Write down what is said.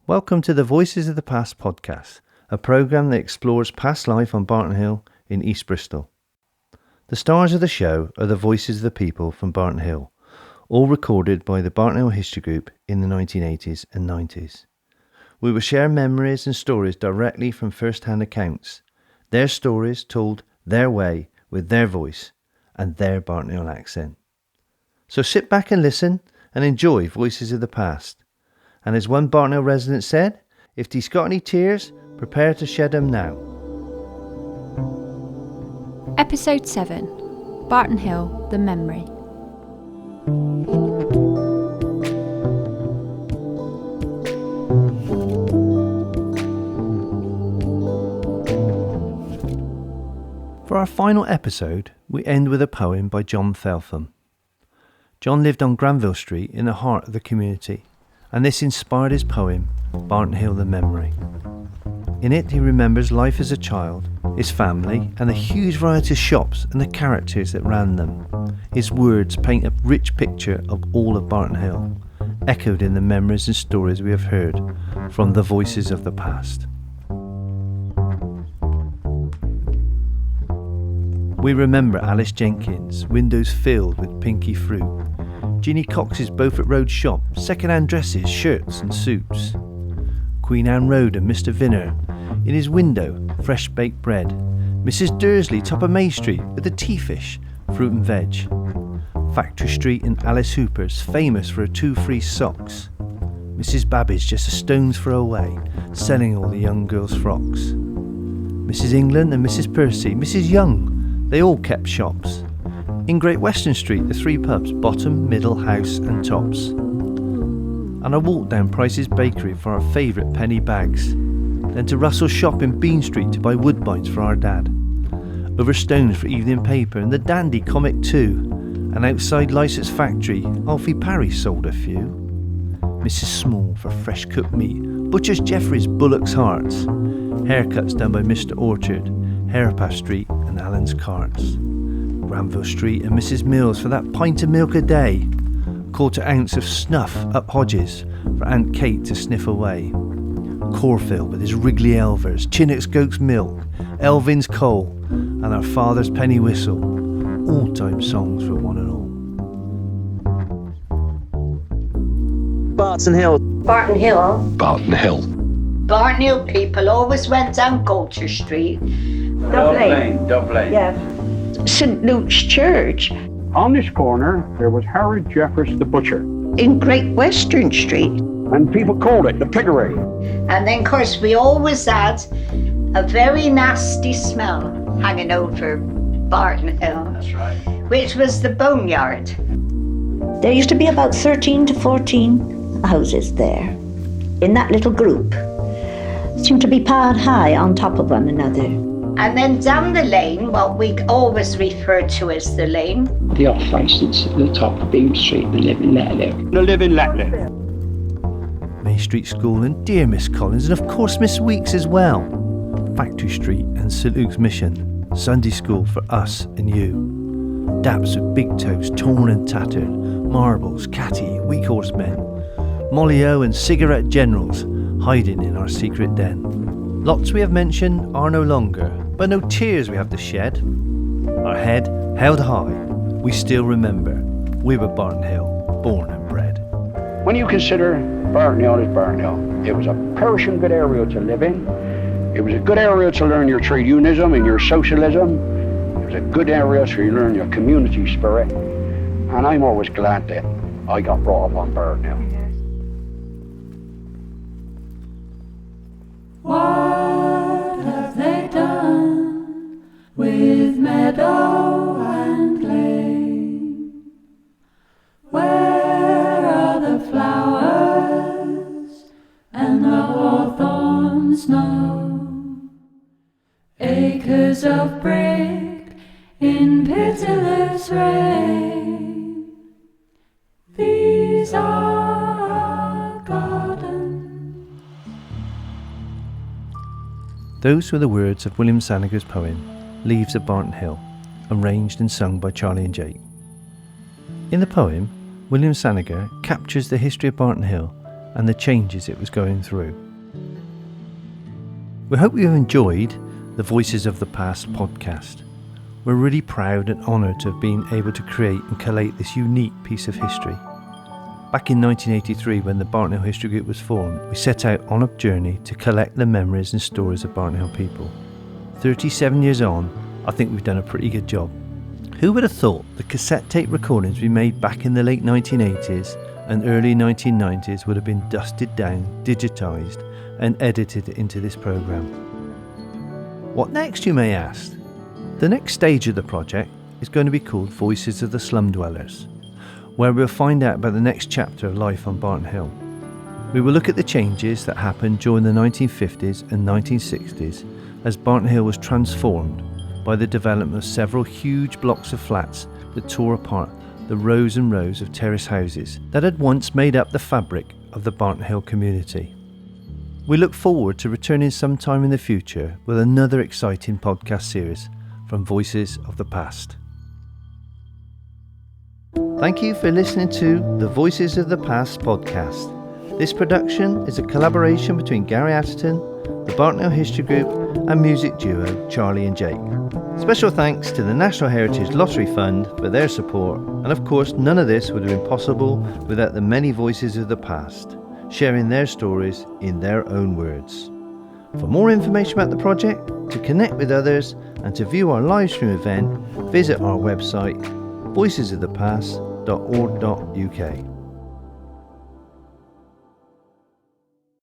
Welcome to the Voices of the Past podcast, a programme that explores past life on Barton Hill in East Bristol. The stars of the show are the voices of the people from Barton Hill, all recorded by the Barton Hill History Group in the 1980s and 90s. We will share memories and stories directly from first-hand accounts, their stories told their way with their voice and their Barton Hill accent. So sit back and listen and enjoy Voices of the Past. And as one Barton Hill resident said, if he's got any tears, prepare to shed them now. Episode 7, Barton Hill, The Memory. For our final episode, we end with a poem by John Feltham. John lived on Granville Street in the heart of the community, and this inspired his poem, Barton Hill, The Memory. In it, he remembers life as a child, his family, and the huge variety of shops and the characters that ran them. His words paint a rich picture of all of Barton Hill, echoed in the memories and stories we have heard from the voices of the past. We remember Alice Jenkins' windows filled with pinky fruit, Ginny Cox's Beaufort Road shop, second-hand dresses, shirts and suits. Queen Anne Road and Mr. Vinner, in his window, fresh baked bread. Mrs. Dursley, top of May Street, with the tea fish, fruit and veg. Factory Street and Alice Hooper's, famous for her 2 free socks. Mrs. Babbage, just a stone's throw away, selling all the young girls' frocks. Mrs. England and Mrs. Percy, Mrs. Young, they all kept shops. In Great Western Street, the 3 pubs, Bottom, Middle, House and Tops. And I walked down Price's Bakery for our favourite penny bags. Then to Russell's shop in Bean Street to buy woodbines for our dad. Over Stones for evening paper and the Dandy comic too. And outside Lycett's factory, Alfie Parry sold a few. Mrs. Small for fresh cooked meat. Butcher's Jeffrey's Bullock's Hearts. Haircuts done by Mr. Orchard. Harepath Street and Allen's Carts. Granville Street and Mrs. Mills for that pint of milk a day. 1/4 ounce of snuff up Hodges for Aunt Kate to sniff away. Corfield with his Wrigley Elvers, Chinnock's Goat's Milk, Elvin's Coal and our father's penny whistle. All-time songs for one and all. Barton Hill. Barton Hill. Barton Hill. Barton Hill people always went down Coulter Street. Dublin. Yeah. St. Luke's Church. On this corner, there was Harry Jeffers the butcher. In Great Western Street. And people called it the piggery. And then, of course, we always had a very nasty smell hanging over Barton Hill. That's right. Which was the boneyard. There used to be about 13 to 14 houses there, in that little group. Seemed to be piled high on top of one another. And then down the lane, what we always refer to as the lane. The off licence at the top of Beam Street, the living let live. The living let live. May Street School and dear Miss Collins and of course Miss Weeks as well. Factory Street and St. Luke's Mission, Sunday School for us and you. Daps with big toes torn and tattered, marbles, catty, weak horsemen. Molly-O and cigarette generals hiding in our secret den. Lots we have mentioned are no longer, but no tears we have to shed. Our head held high, we still remember. We were Barton Hill, born and bred. When you consider Barton Hill as Barton Hill, it was a perishing good area to live in. It was a good area to learn your trade unionism and your socialism. It was a good area to learn your community spirit. And I'm always glad that I got brought up on Barton Hill. What have they done with meadow and glade? Where are the flowers and the hawthorns know? Acres of brick in pitiless rain. These are our gardens. Those were the words of William Saniger's poem, Leaves at Barton Hill, arranged and sung by Charlie and Jake. In the poem, William Saniger captures the history of Barton Hill and the changes it was going through. We hope you've enjoyed the Voices of the Past podcast. We're really proud and honoured to have been able to create and collate this unique piece of history. Back in 1983, when the Barton Hill History Group was formed, we set out on a journey to collect the memories and stories of Barton Hill people. 37 years on, I think we've done a pretty good job. Who would have thought the cassette tape recordings we made back in the late 1980s and early 1990s would have been dusted down, digitised and edited into this programme? What next, you may ask? The next stage of the project is going to be called Voices of the Slum Dwellers, where we'll find out about the next chapter of life on Barton Hill. We will look at the changes that happened during the 1950s and 1960s as Barton Hill was transformed by the development of several huge blocks of flats that tore apart the rows and rows of terrace houses that had once made up the fabric of the Barton Hill community. We look forward to returning sometime in the future with another exciting podcast series from Voices of the Past. Thank you for listening to the Voices of the Past podcast. This production is a collaboration between Garry Atterton, the Barton Hill History Group and music duo Charlie and Jake. Special thanks to the National Heritage Lottery Fund for their support, and of course none of this would have been possible without the many voices of the past, sharing their stories in their own words. For more information about the project, to connect with others and to view our live stream event, visit our website voicesofthepast.org.uk.